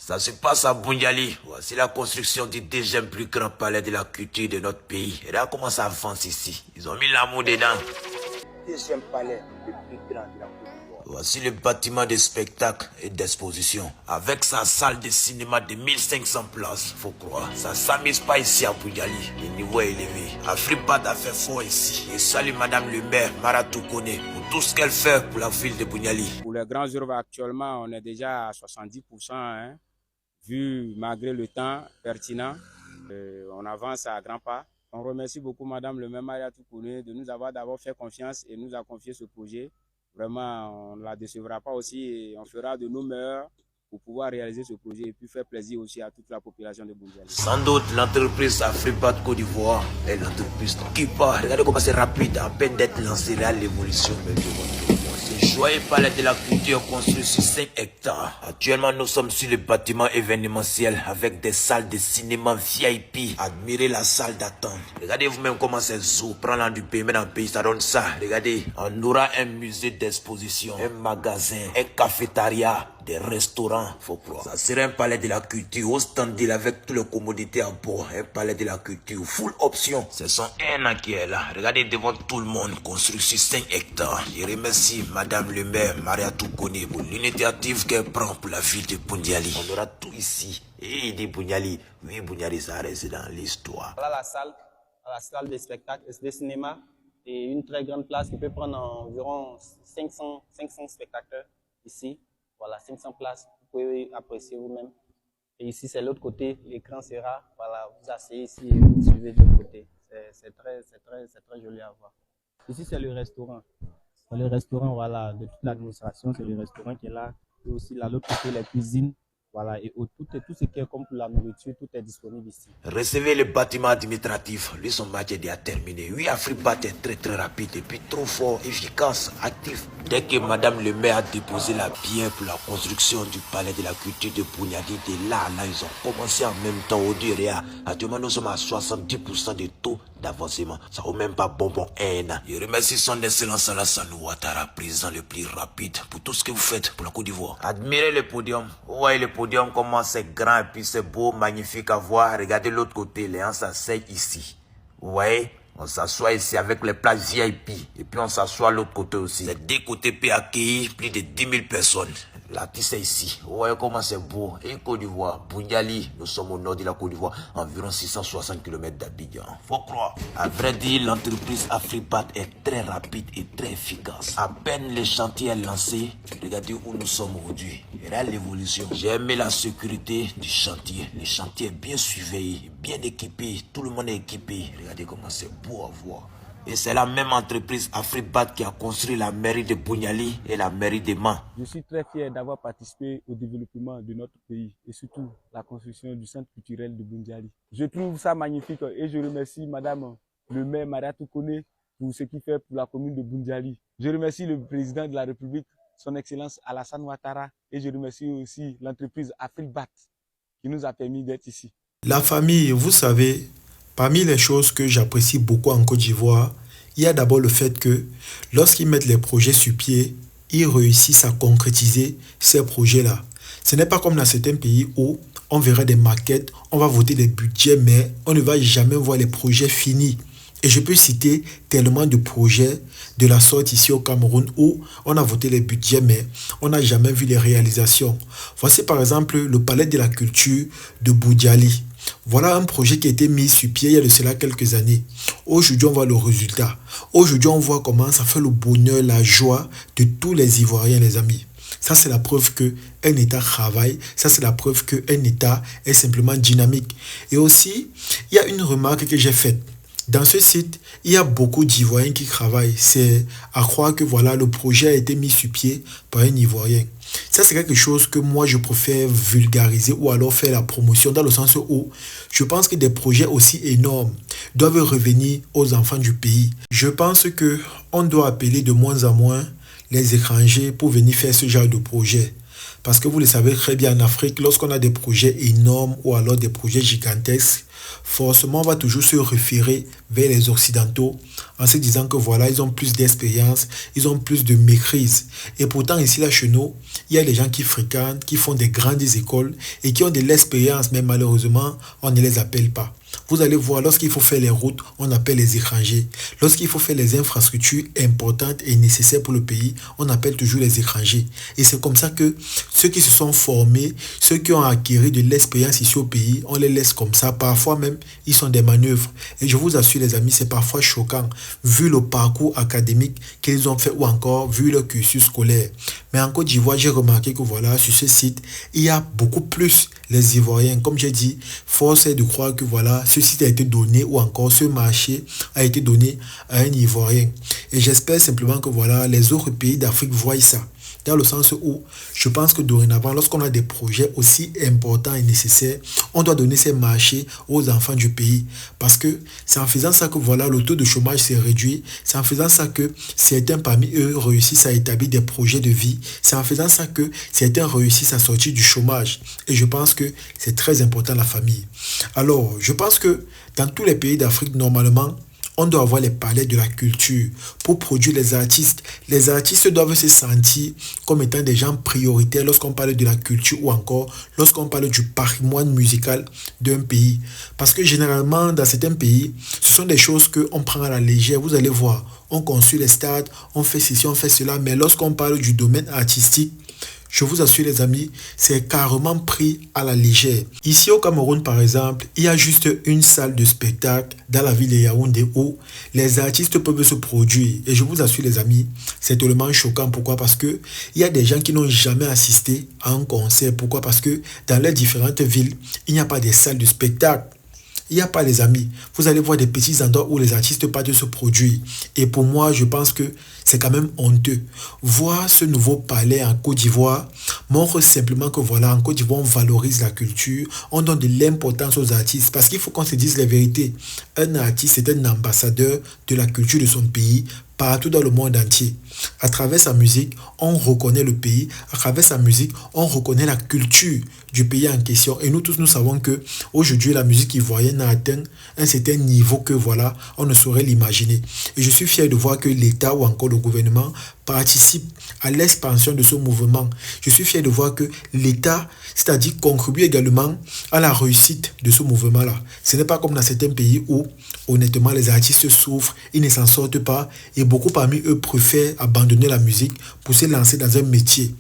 Ça se passe à Boundiali. Voici la construction du deuxième plus grand palais de la culture de notre pays. Et là, comment ça avance ici? Ils ont mis l'amour dedans. Deuxième palais le plus grand de la Côte d'Ivoire. Voici le bâtiment de spectacle et d'exposition. Avec sa salle de cinéma de 1500 places, faut croire. Ça ne s'amuse pas ici à Boundiali. Le niveau est élevé. Afribat a fait fort ici. Et salue Madame le maire, Mara Toukoune, pour tout ce qu'elle fait pour la ville de Boundiali. Pour les grands œuvres actuellement, on est déjà à 70%. Vu malgré le temps pertinent, on avance à grands pas. On remercie beaucoup Madame le maire Mara Toukoune de nous avoir d'abord fait confiance et nous a confié ce projet. Vraiment, on ne la décevra pas aussi et on fera de nos meilleurs pour pouvoir réaliser ce projet et puis faire plaisir aussi à toute la population de Boundiali. Sans doute, l'entreprise Afribat Côte d'Ivoire est l'entreprise qui part. Regardez comment c'est rapide, à peine d'être lancé là, l'évolution même de votre monde. Ce joyeux palais de la culture construit sur 5 hectares. Actuellement, nous sommes sur le bâtiment événementiel avec des salles de cinéma VIP. Admirez la salle d'attente. Regardez vous-même comment c'est zoo. Prends du paiement dans le pays, ça donne ça. Regardez, on aura un musée d'exposition, un magasin, un cafétéria, des restaurants, faut croire. Ça serait un palais de la culture au standard avec toutes les commodités à bord. Un palais de la culture, full option. C'est son haine qui est là. Regardez devant tout le monde, construit sur 5 hectares. Je remercie Madame le maire, Mara Toukoune, pour l'initiative qu'elle prend pour la ville de Boundiali. On aura tout ici. Et il dit Boundiali. Oui, Boundiali, ça reste dans l'histoire. Voilà la salle de spectacle et de cinéma. Et une très grande place qui peut prendre environ 500 spectateurs ici. Voilà, 500 places, vous pouvez apprécier vous-même. Et ici, c'est l'autre côté, l'écran sera, voilà, vous asseyez ici et vous suivez de l'autre côté. C'est très joli à voir. Ici, c'est le restaurant. C'est le restaurant, voilà, de toute l'administration, c'est le restaurant qui est là. Et aussi, là, l'autre côté, la cuisine. Voilà, et tout ce qui est comme pour la nourriture, tout est disponible ici. Recevez le bâtiment administratif. Lui, son match est déjà terminé. Oui, Afribat est très rapide et puis trop fort, efficace, actif. Dès que Madame le maire a déposé la pierre pour la construction du palais de la culture de Boundiali, de là, ils ont commencé en même temps au Duréa. Actuellement, nous sommes à 70% de taux d'avancement. Ça vaut même pas bonbon un an. Je remercie son excellence Alassane Ouattara, président le plus rapide, pour tout ce que vous faites pour la Côte d'Ivoire. Admirez le podium. Ouais, le podium, comment c'est grand et puis c'est beau, magnifique à voir. Regardez l'autre côté, les gens s'asseyent ici. Ouais. On s'assoit ici avec les places VIP. Et puis on s'assoit à l'autre côté aussi. Les deux côtés peuvent accueillir plus de 10 000 personnes. L'artiste c'est ici. Vous voyez comment c'est beau. Et Côte d'Ivoire, Boundiali, nous sommes au nord de la Côte d'Ivoire, environ 660 km d'Abidjan. Faut croire. À vrai dire, l'entreprise Afribat est très rapide et très efficace. À peine le chantier est lancé, regardez où nous sommes aujourd'hui. Regardez l'évolution. J'ai aimé la sécurité du chantier. Le chantier est bien surveillé, bien équipé. Tout le monde est équipé. Regardez comment c'est beau à voir. Et c'est la même entreprise Afribat qui a construit la mairie de Boundiali et la mairie de Man. Je suis très fier d'avoir participé au développement de notre pays et surtout la construction du centre culturel de Boundiali. Je trouve ça magnifique et je remercie Madame le maire Mara Toukoune pour ce qu'il fait pour la commune de Boundiali. Je remercie le président de la République, son Excellence Alassane Ouattara, et je remercie aussi l'entreprise Afribat qui nous a permis d'être ici. La famille, vous savez, parmi les choses que j'apprécie beaucoup en Côte d'Ivoire, il y a d'abord le fait que lorsqu'ils mettent les projets sur pied, ils réussissent à concrétiser ces projets-là. Ce n'est pas comme dans certains pays où on verra des maquettes, on va voter des budgets, mais on ne va jamais voir les projets finis. Et je peux citer tellement de projets de la sorte ici au Cameroun où on a voté les budgets, mais on n'a jamais vu les réalisations. Voici par exemple le palais de la culture de Boundiali. Voilà un projet qui a été mis sur pied il y a de cela quelques années. Aujourd'hui, on voit le résultat. Aujourd'hui, on voit comment ça fait le bonheur, la joie de tous les Ivoiriens, les amis. Ça, c'est la preuve qu'un État travaille. Ça, c'est la preuve qu'un État est simplement dynamique. Et aussi, il y a une remarque que j'ai faite. Dans ce site, il y a beaucoup d'Ivoiriens qui travaillent. C'est à croire que voilà, le projet a été mis sur pied par un Ivoirien. Ça, c'est quelque chose que moi, je préfère vulgariser ou alors faire la promotion dans le sens où je pense que des projets aussi énormes doivent revenir aux enfants du pays. Je pense qu'on doit appeler de moins en moins les étrangers pour venir faire ce genre de projet. Parce que vous le savez très bien, en Afrique, lorsqu'on a des projets énormes ou alors des projets gigantesques, forcément, on va toujours se référer vers les Occidentaux en se disant que voilà, ils ont plus d'expérience, ils ont plus de maîtrise. Et pourtant, ici, là, chez nous, il y a des gens qui fréquentent, qui font des grandes écoles et qui ont de l'expérience, mais malheureusement, on ne les appelle pas. Vous allez voir, lorsqu'il faut faire les routes, on appelle les étrangers. Lorsqu'il faut faire les infrastructures importantes et nécessaires pour le pays, on appelle toujours les étrangers. Et c'est comme ça que ceux qui se sont formés, ceux qui ont acquis de l'expérience ici au pays, on les laisse comme ça. Parfois même, ils sont des manœuvres. Et je vous assure les amis, c'est parfois choquant, vu le parcours académique qu'ils ont fait ou encore vu leur cursus scolaire. Mais en Côte d'Ivoire, j'ai remarqué que voilà, sur ce site, il y a beaucoup plus les Ivoiriens. Comme j'ai dit, force est de croire que voilà, ce site a été donné ou encore ce marché a été donné à un Ivoirien. Et j'espère simplement que voilà, les autres pays d'Afrique voient ça. Dans le sens où je pense que dorénavant, lorsqu'on a des projets aussi importants et nécessaires, on doit donner ces marchés aux enfants du pays. Parce que c'est en faisant ça que voilà, le taux de chômage s'est réduit. C'est en faisant ça que certains parmi eux réussissent à établir des projets de vie. C'est en faisant ça que certains réussissent à sortir du chômage. Et je pense que c'est très important la famille. Alors, je pense que dans tous les pays d'Afrique, normalement, on doit avoir les palais de la culture pour produire les artistes. Les artistes doivent se sentir comme étant des gens prioritaires lorsqu'on parle de la culture ou encore lorsqu'on parle du patrimoine musical d'un pays. Parce que généralement, dans certains pays, ce sont des choses qu'on prend à la légère. Vous allez voir, on construit les stades, on fait ceci, on fait cela. Mais lorsqu'on parle du domaine artistique, je vous assure les amis, c'est carrément pris à la légère. Ici au Cameroun par exemple, il y a juste une salle de spectacle dans la ville de Yaoundé où les artistes peuvent se produire. Et je vous assure les amis, c'est tellement choquant. Pourquoi? Parce que il y a des gens qui n'ont jamais assisté à un concert. Pourquoi? Parce que dans les différentes villes, il n'y a pas de salles de spectacle. Il n'y a pas les amis. Vous allez voir des petits endroits où les artistes partent se produire. Et pour moi, je pense que c'est quand même honteux. Voir ce nouveau palais en Côte d'Ivoire montre simplement que voilà, en Côte d'Ivoire, on valorise la culture, on donne de l'importance aux artistes. Parce qu'il faut qu'on se dise la vérité. Un artiste est un ambassadeur de la culture de son pays partout dans le monde entier. À travers sa musique, on reconnaît le pays. À travers sa musique, on reconnaît la culture du pays en question. Et nous tous, nous savons que aujourd'hui, la musique ivoirienne a atteint un certain niveau que voilà, on ne saurait l'imaginer. Et je suis fier de voir que l'État ou encore le gouvernement participe à l'expansion de ce mouvement. Je suis fier de voir que l'État, c'est-à-dire contribue également à la réussite de ce mouvement-là. Ce n'est pas comme dans certains pays où, honnêtement, les artistes souffrent, ils ne s'en sortent pas et beaucoup parmi eux préfèrent abandonner la musique pour se lancer dans un métier.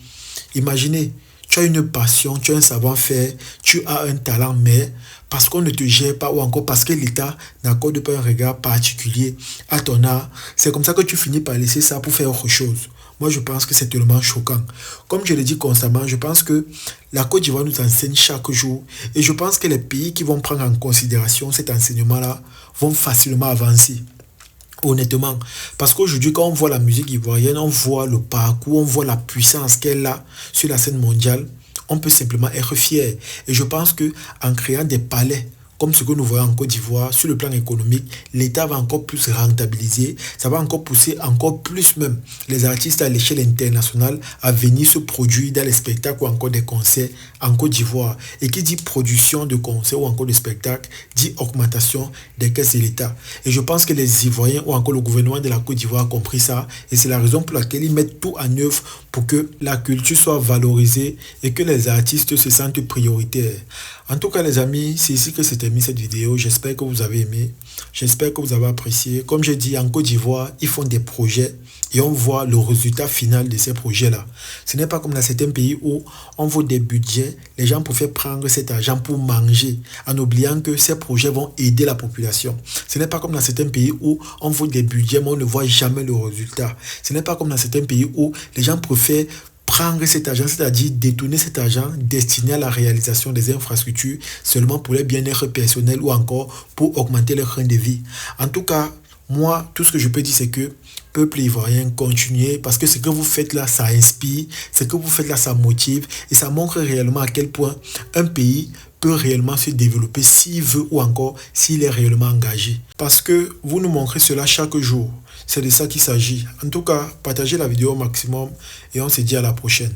Imaginez, tu as une passion, tu as un savoir-faire, tu as un talent, mais parce qu'on ne te gère pas ou encore parce que l'État n'accorde pas un regard particulier à ton art, c'est comme ça que tu finis par laisser ça pour faire autre chose. Moi, je pense que c'est tellement choquant. Comme je le dis constamment, je pense que la Côte d'Ivoire nous enseigne chaque jour. Et je pense que les pays qui vont prendre en considération cet enseignement-là vont facilement avancer. Honnêtement, parce qu'aujourd'hui, quand on voit la musique ivoirienne, on voit le parcours, on voit la puissance qu'elle a sur la scène mondiale, on peut simplement être fier. Et je pense que en créant des palais, comme ce que nous voyons en Côte d'Ivoire, sur le plan économique, l'État va encore plus rentabiliser, ça va encore pousser encore plus même les artistes à l'échelle internationale à venir se produire dans les spectacles ou encore des concerts en Côte d'Ivoire. Et qui dit production de concerts ou encore de spectacles, dit augmentation des caisses de l'État. Et je pense que les Ivoiriens ou encore le gouvernement de la Côte d'Ivoire a compris ça. Et c'est la raison pour laquelle ils mettent tout en œuvre pour que la culture soit valorisée et que les artistes se sentent prioritaires. En tout cas les amis, c'est ici que s'est terminée cette vidéo. J'espère que vous avez aimé. J'espère que vous avez apprécié. Comme j'ai dit, en Côte d'Ivoire, ils font des projets et on voit le résultat final de ces projets-là. Ce n'est pas comme dans certains pays où on voit des budgets, les gens préfèrent prendre cet argent pour manger en oubliant que ces projets vont aider la population. Ce n'est pas comme dans certains pays où on voit des budgets mais on ne voit jamais le résultat. Ce n'est pas comme dans certains pays où les gens préfèrent prendre cet argent, c'est-à-dire détourner cet argent destiné à la réalisation des infrastructures seulement pour les bien-être personnel ou encore pour augmenter leur train de vie. En tout cas, moi, tout ce que je peux dire, c'est que peuple ivoirien, continuez parce que ce que vous faites là, ça inspire, ce que vous faites là, ça motive et ça montre réellement à quel point un pays peut réellement se développer s'il veut ou encore s'il est réellement engagé. Parce que vous nous montrez cela chaque jour. C'est de ça qu'il s'agit. En tout cas, partagez la vidéo au maximum et on se dit à la prochaine.